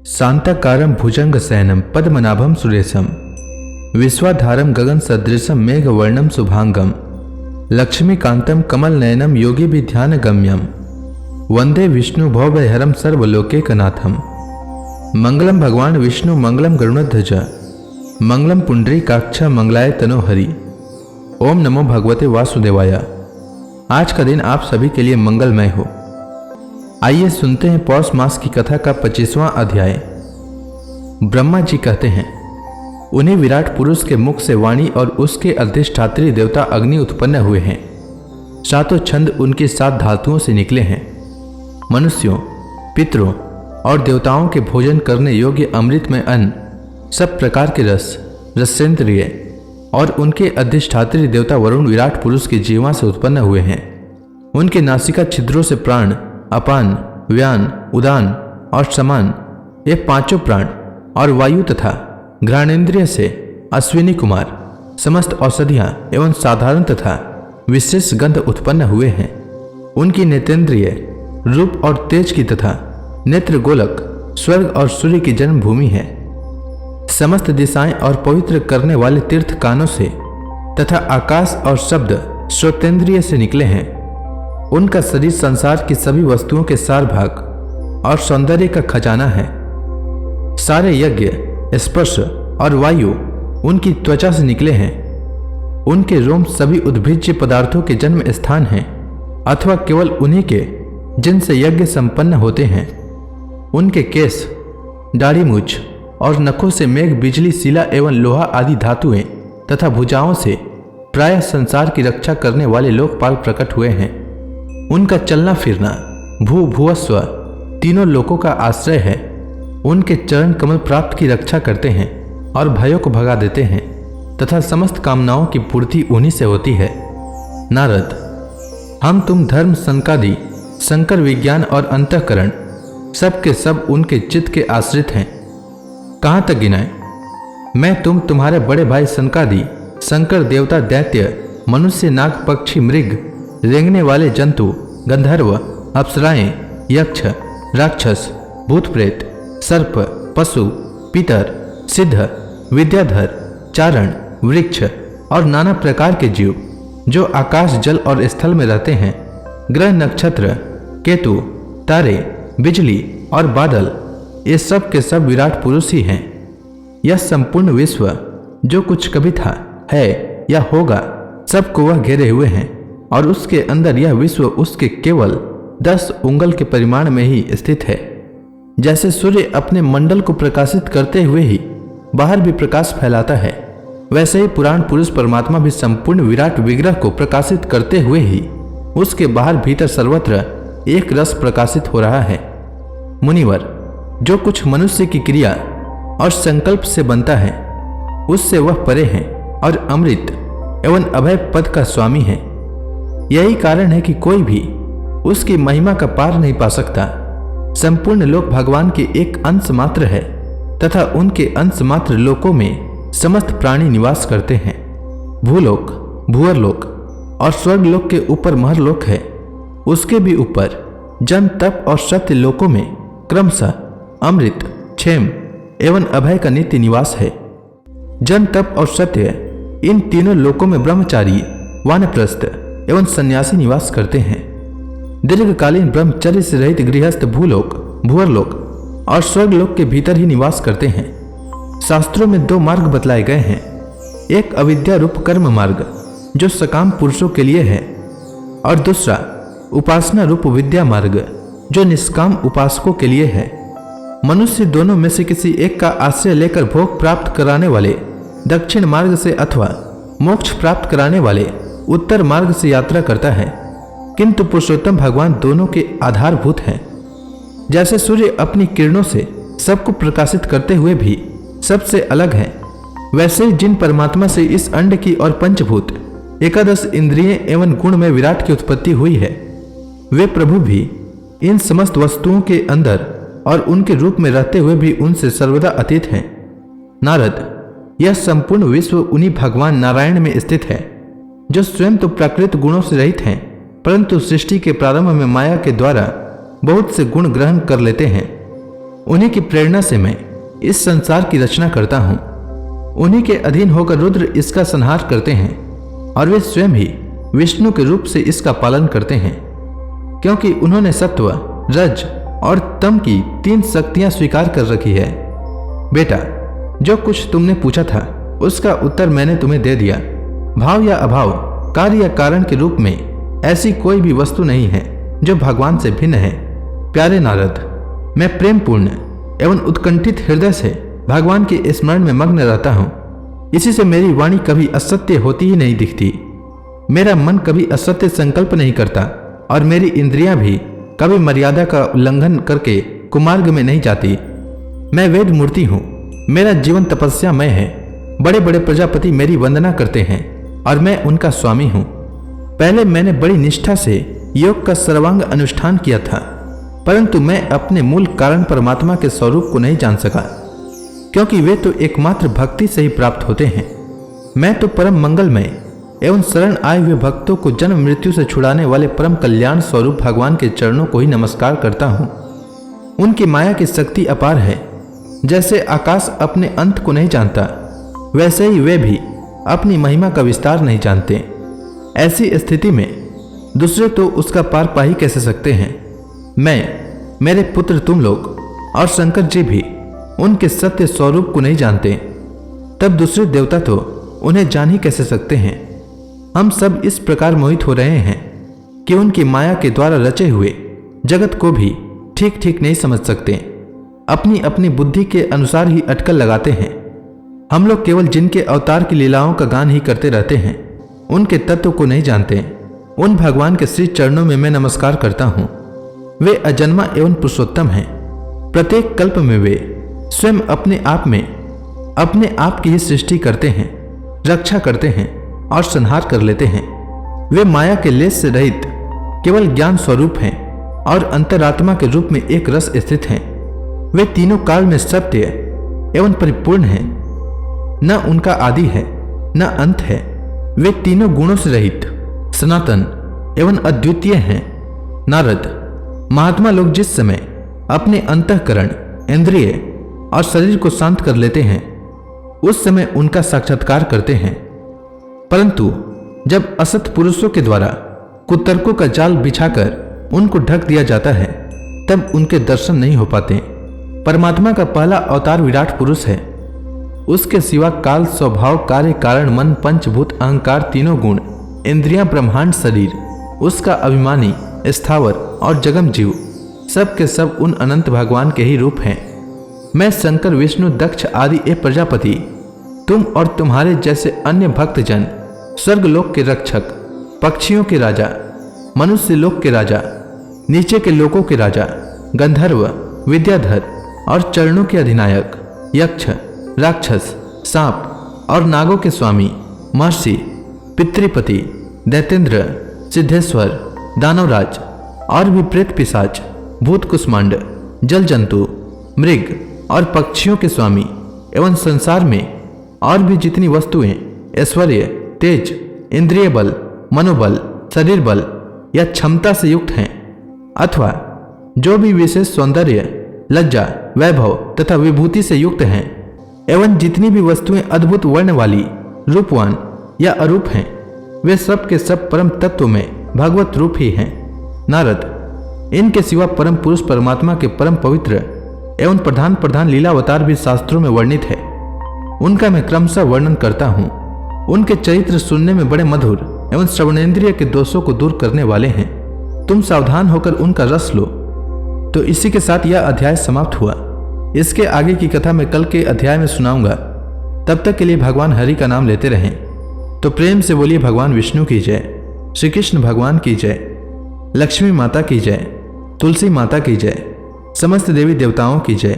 शांताकारं भुजंगशयनं पद्मनाभं सुरेशं विश्वाधारं गगनसदृशं मेघवर्णं शुभांगं लक्ष्मीकान्तं कमलनयनं योगिभिध्यानगम्यं वंदे विष्णु भवभयहरं सर्वलोकैकनाथं। मंगलम भगवान विष्णु मंगलम गरुड़ध्वज मंगलम पुंडरीकाक्ष मंगलाय तनोहरि। ओम नमो भगवते वासुदेवाय। आज का दिन आप सभी के लिए मंगलमय हो। आइए सुनते हैं पौष मास की कथा का 25वां अध्याय। ब्रह्मा जी कहते हैं, उन्हीं विराट पुरुष के मुख से वाणी और उसके अधिष्ठात्री देवता अग्नि उत्पन्न हुए हैं। सातों छंद उनकी 7 धातुओं से निकले हैं। मनुष्यों, पितरों और देवताओं के भोजन करने योग्य अमृतमय अन्न, सब प्रकार के रस, रसेंद्रिय और उनके अधिष्ठात्री देवता वरुण विराट पुरुष की जीवा से उत्पन्न हुए हैं। उनके नासिका छिद्रों से प्राण, अपान, व्यान, उदान और समान, ये 5 प्राण और वायु तथा घ्राणेन्द्रिय से अश्विनी कुमार समस्त औषधियां एवं साधारण तथा विशेष गंध उत्पन्न हुए हैं। उनकी नेत्रेंद्रिय रूप और तेज की तथा नेत्र गोलक स्वर्ग और सूर्य की जन्मभूमि है। समस्त दिशाएं और पवित्र करने वाले तीर्थ कानों से तथा आकाश और शब्द श्रोतेंद्रिय से निकले हैं। उनका शरीर संसार की सभी वस्तुओं के सार भाग और सौंदर्य का खजाना है। सारे यज्ञ, स्पर्श और वायु उनकी त्वचा से निकले हैं। उनके रोम सभी उद्भिज्य पदार्थों के जन्म स्थान हैं अथवा केवल उन्हीं के जिनसे यज्ञ संपन्न होते हैं। उनके केश, दाढ़ी मूछ और नखों से मेघ, बिजली, शिला एवं लोहा आदि धातुएं तथा भुजाओं से प्रायः संसार की रक्षा करने वाले लोकपाल प्रकट हुए हैं। उनका चलना फिरना भू भुवस्व तीनों लोकों का आश्रय है। उनके चरण कमल प्राप्त की रक्षा करते हैं और भयों को भगा देते हैं तथा समस्त कामनाओं की पूर्ति उन्हीं से होती है। नारद, हम तुम धर्म, संकादि, शंकर विज्ञान और अंतःकरण सब के सब उनके चित्त के आश्रित हैं। कहाँ तक गिनाएं? मैं तुम्हारे बड़े भाई सनकादि, शंकर, देवता, दैत्य, मनुष्य, नाग, पक्षी, मृग, रेंगने वाले जंतु, गंधर्व, अप्सराएं, यक्ष, राक्षस, भूत प्रेत, सर्प, पशु, पितर, सिद्ध, विद्याधर, चारण, वृक्ष और नाना प्रकार के जीव जो आकाश, जल और स्थल में रहते हैं, ग्रह, नक्षत्र, केतु, तारे, बिजली और बादल, ये सब के सब विराट पुरुष ही हैं। यह संपूर्ण विश्व जो कुछ कभी था, है या होगा, सबको वह घेरे हुए हैं और उसके अंदर यह विश्व उसके केवल 10 उंगल के परिमाण में ही स्थित है। जैसे सूर्य अपने मंडल को प्रकाशित करते हुए ही बाहर भी प्रकाश फैलाता है, वैसे ही पुराण पुरुष परमात्मा भी संपूर्ण विराट विग्रह को प्रकाशित करते हुए ही उसके बाहर भीतर सर्वत्र एक रस प्रकाशित हो रहा है। मुनिवर, जो कुछ मनुष्य की क्रिया और संकल्प से बनता है, उससे वह परे है और अमृत एवं अभय पद का स्वामी है। यही कारण है कि कोई भी उसकी महिमा का पार नहीं पा सकता। संपूर्ण लोक भगवान के एक अंश मात्र है तथा उनके अंश मात्र लोकों में समस्त प्राणी निवास करते हैं। भूलोक, भूअरलोक और स्वर्गलोक के ऊपर महरलोक है। उसके भी ऊपर जन, तप और सत्य लोकों में क्रमशः अमृत, क्षेम एवं अभय का नित्य निवास है। जन, तप और सत्य इन तीनों लोकों में ब्रह्मचारी, वानप्रस्थ एवं सन्यासी निवास करते हैं। दीर्घकालीन ब्रह्मचर्य से रहित गृहस्थ भूलोक, भूअरलोक और स्वर्गलोक के भीतर ही निवास करते हैं। शास्त्रों में 2 मार्ग बतलाए गए हैं। एक अविद्या रूप कर्म मार्ग जो सकाम पुरुषों के लिए है और दूसरा उपासना रूप विद्या मार्ग जो निष्काम उपासकों के लिए है। मनुष्य दोनों में से किसी एक का आश्रय लेकर भोग प्राप्त कराने वाले दक्षिण मार्ग से अथवा मोक्ष प्राप्त कराने वाले उत्तर मार्ग से यात्रा करता है, किंतु पुरुषोत्तम भगवान दोनों के आधारभूत हैं। जैसे सूर्य अपनी किरणों से सबको प्रकाशित करते हुए भी सबसे अलग है, वैसे ही जिन परमात्मा से इस अंड की और पंचभूत 11 इंद्रिय एवं गुण में विराट की उत्पत्ति हुई है, वे प्रभु भी इन समस्त वस्तुओं के अंदर और उनके रूप में रहते हुए भी उनसे सर्वदा अतीत हैं। नारद, यह संपूर्ण विश्व उन्हीं भगवान नारायण में स्थित है, जो स्वयं तो प्राकृत गुणों से रहित हैं, परंतु सृष्टि के प्रारंभ में माया के द्वारा बहुत से गुण ग्रहण कर लेते हैं। उन्हीं की प्रेरणा से मैं इस संसार की रचना करता हूँ। उन्हीं के अधीन होकर रुद्र इसका संहार करते हैं और वे स्वयं ही विष्णु के रूप से इसका पालन करते हैं, क्योंकि उन्होंने सत्व, रज और तम की 3 शक्तियां स्वीकार कर रखी है। बेटा, जो कुछ तुमने पूछा था उसका उत्तर मैंने तुम्हें दे दिया। भाव या अभाव, कार्य या कारण के रूप में ऐसी कोई भी वस्तु नहीं है जो भगवान से भिन्न है। प्यारे नारद, मैं प्रेम पूर्ण एवं उत्कंठित हृदय से भगवान के स्मरण में मग्न रहता हूँ। इसी से मेरी वाणी कभी असत्य होती ही नहीं दिखती, मेरा मन कभी असत्य संकल्प नहीं करता और मेरी इंद्रियां भी कभी मर्यादा का उल्लंघन करके कुमार्ग में नहीं जाती। मैं वेद मूर्ति हूँ, मेरा जीवन तपस्यामय है। बड़े बड़े प्रजापति मेरी वंदना करते हैं और मैं उनका स्वामी हूँ। पहले मैंने बड़ी निष्ठा से योग का सर्वांग अनुष्ठान किया था, परंतु मैं अपने मूल कारण परमात्मा के स्वरूप को नहीं जान सका, क्योंकि वे तो एकमात्र भक्ति से ही प्राप्त होते हैं। मैं तो परम मंगलमय एवं शरण आए हुए भक्तों को जन्म मृत्यु से छुड़ाने वाले परम कल्याण स्वरूप भगवान के चरणों को ही नमस्कार करता हूँ। उनकी माया की शक्ति अपार है। जैसे आकाश अपने अंत को नहीं जानता, वैसे ही वे भी अपनी महिमा का विस्तार नहीं जानते। ऐसी स्थिति में दूसरे तो उसका पार पा ही कैसे सकते हैं। मैं, मेरे पुत्र तुम लोग और शंकर जी भी उनके सत्य स्वरूप को नहीं जानते, तब दूसरे देवता तो उन्हें जान ही कैसे सकते हैं। हम सब इस प्रकार मोहित हो रहे हैं कि उनकी माया के द्वारा रचे हुए जगत को भी ठीक ठीक नहीं समझ सकते। अपनी अपनी बुद्धि के अनुसार ही अटकल लगाते हैं। हम लोग केवल जिनके अवतार की लीलाओं का गान ही करते रहते हैं, उनके तत्व को नहीं जानते। उन भगवान के श्री चरणों में मैं नमस्कार करता हूँ। वे अजन्मा एवं पुरुषोत्तम हैं। प्रत्येक कल्प में वे स्वयं अपने आप की ही सृष्टि करते हैं, रक्षा करते हैं और संहार कर लेते हैं। वे माया के लेस से रहित केवल ज्ञान स्वरूप हैं और अंतरात्मा के रूप में एक रस स्थित हैं। वे तीनों काल में सत्य एवं परिपूर्ण हैं। न उनका आदि है न अंत है। वे तीनों गुणों से रहित, सनातन एवं अद्वितीय हैं। नारद, महात्मा लोग जिस समय अपने अंतःकरण, इंद्रिय और शरीर को शांत कर लेते हैं, उस समय उनका साक्षात्कार करते हैं। परंतु जब असत पुरुषों के द्वारा कुतर्कों का जाल बिछाकर उनको ढक दिया जाता है, तब उनके दर्शन नहीं हो पाते। परमात्मा का पहला अवतार विराट पुरुष है। उसके सिवा काल, स्वभाव, कार्य, कारण, मन, पंचभूत, अहंकार, तीनों गुण, इंद्रियां, ब्रह्मांड, शरीर, उसका अभिमानी, स्थावर और जगम जीव, सब के सब उन अनंत भगवान के ही रूप हैं। मैं शंकर, विष्णु, दक्ष आदि ए प्रजापति, तुम और तुम्हारे जैसे अन्य भक्तजन, स्वर्गलोक के रक्षक, पक्षियों के राजा, मनुष्य लोक के राजा, नीचे के लोकों के राजा, गंधर्व, विद्याधर और चरणों के अधिनायक, यक्ष, राक्षस, सांप और नागों के स्वामी, महर्षि, पितृपति, दैतेंद्र, सिद्धेश्वर, दानवराज और भी प्रेत, पिशाच, भूत, कुष्मांड, जल जंतु, मृग और पक्षियों के स्वामी एवं संसार में और भी जितनी वस्तुएं ऐश्वर्य, तेज, इंद्रिय बल, मनोबल, शरीर बल या क्षमता से युक्त हैं, अथवा जो भी विशेष सौंदर्य, लज्जा, वैभव तथा विभूति से युक्त हैं, एवं जितनी भी वस्तुएं अद्भुत वर्ण वाली, रूपवान या अरूप हैं, वे सब के सब परम तत्व में भगवत रूप ही हैं। नारद, इनके सिवा परम पुरुष परमात्मा के परम पवित्र एवं प्रधान प्रधान लीलावतार भी शास्त्रों में वर्णित है। उनका मैं क्रमशः वर्णन करता हूँ। उनके चरित्र सुनने में बड़े मधुर एवं श्रवणेन्द्रिय के दोषों को दूर करने वाले हैं। तुम सावधान होकर उनका रस लो। तो इसी के साथ यह अध्याय समाप्त हुआ। इसके आगे की कथा मैं कल के अध्याय में सुनाऊंगा। तब तक के लिए भगवान हरि का नाम लेते रहें। तो प्रेम से बोलिए भगवान विष्णु की जय, श्री कृष्ण भगवान की जय, लक्ष्मी माता की जय, तुलसी माता की जय, समस्त देवी देवताओं की जय।